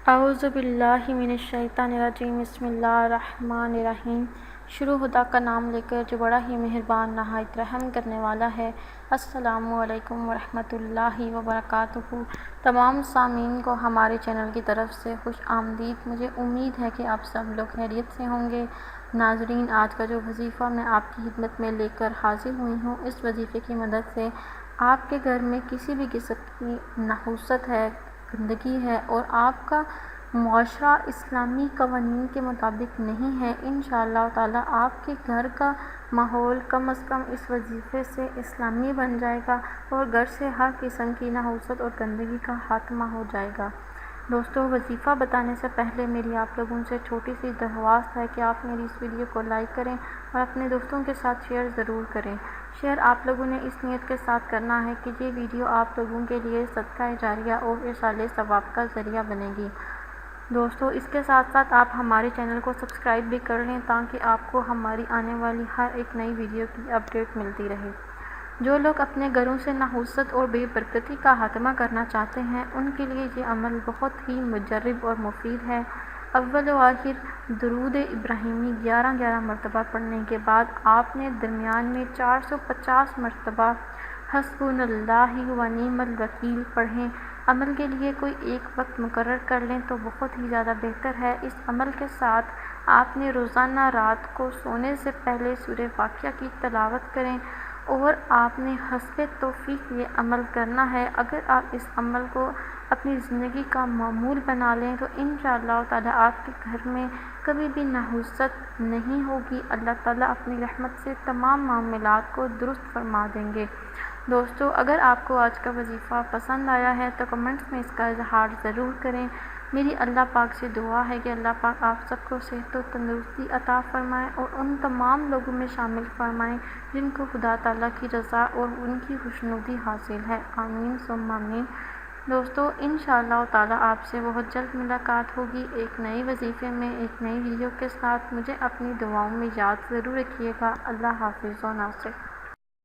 اعوذ باللہ من الشیطان الرجیم بسم اللہ الرحمن الرحیم۔ شروع خدا کا نام لے کر جو بڑا ہی مہربان نہایت رحم کرنے والا ہے۔ السلام علیکم ورحمۃ اللہ وبرکاتہ۔ تمام سامعین کو ہمارے چینل کی طرف سے خوش آمدید۔ مجھے امید ہے کہ آپ سب لوگ خیریت سے ہوں گے۔ ناظرین، آج کا جو وظیفہ میں آپ کی خدمت میں لے کر حاضر ہوئی ہوں، اس وظیفے کی مدد سے آپ کے گھر میں کسی بھی قسم کی نحوست ہے، گندگی ہے اور آپ کا معاشرہ اسلامی قوانین کے مطابق نہیں ہے، انشاءاللہ تعالی آپ کے گھر کا ماحول کم از کم اس وظیفے سے اسلامی بن جائے گا اور گھر سے ہر قسم کی نحوست اور گندگی کا خاتمہ ہو جائے گا۔ دوستو، وظیفہ بتانے سے پہلے میری آپ لوگوں سے چھوٹی سی درخواست ہے کہ آپ میری اس ویڈیو کو لائک کریں اور اپنے دوستوں کے ساتھ شیئر ضرور کریں۔ شیئر آپ لوگوں نے اس نیت کے ساتھ کرنا ہے کہ یہ ویڈیو آپ لوگوں کے لیے صدقہ جاریہ اور ایصال ثواب کا ذریعہ بنے گی۔ دوستو، اس کے ساتھ ساتھ آپ ہمارے چینل کو سبسکرائب بھی کر لیں تاکہ آپ کو ہماری آنے والی ہر ایک نئی ویڈیو کی اپڈیٹ ملتی رہے۔ جو لوگ اپنے گھروں سے نحوست اور بے برکتی کا خاتمہ کرنا چاہتے ہیں، ان کے لیے یہ عمل بہت ہی مجرب اور مفید ہے۔ اول و آخر درود ابراہیمی 11 مرتبہ پڑھنے کے بعد آپ نے درمیان میں 450 مرتبہ حسبنا اللہ و نعم الوکیل پڑھیں۔ عمل کے لیے کوئی ایک وقت مقرر کر لیں تو بہت ہی زیادہ بہتر ہے۔ اس عمل کے ساتھ آپ نے روزانہ رات کو سونے سے پہلے سورہ واقعہ کی تلاوت کریں اور آپ نے حسب توفیق یہ عمل کرنا ہے۔ اگر آپ اس عمل کو اپنی زندگی کا معمول بنا لیں تو انشاءاللہ تعالی آپ کے گھر میں کبھی بھی نحوست نہیں ہوگی۔ اللہ تعالیٰ اپنی رحمت سے تمام معاملات کو درست فرما دیں گے۔ دوستو، اگر آپ کو آج کا وظیفہ پسند آیا ہے تو کمنٹس میں اس کا اظہار ضرور کریں۔ میری اللہ پاک سے دعا ہے کہ اللہ پاک آپ سب کو صحت و تندرستی عطا فرمائے اور ان تمام لوگوں میں شامل فرمائے جن کو خدا تعالیٰ کی رضا اور ان کی خوشنودی حاصل ہے۔ آمین ثم آمین۔ دوستو، انشاءاللہ تعالیٰ آپ سے بہت جلد ملاقات ہوگی ایک نئے وظیفے میں، ایک نئی ویڈیو کے ساتھ۔ مجھے اپنی دعاؤں میں یاد ضرور رکھیے گا۔ اللہ حافظ و ناصر۔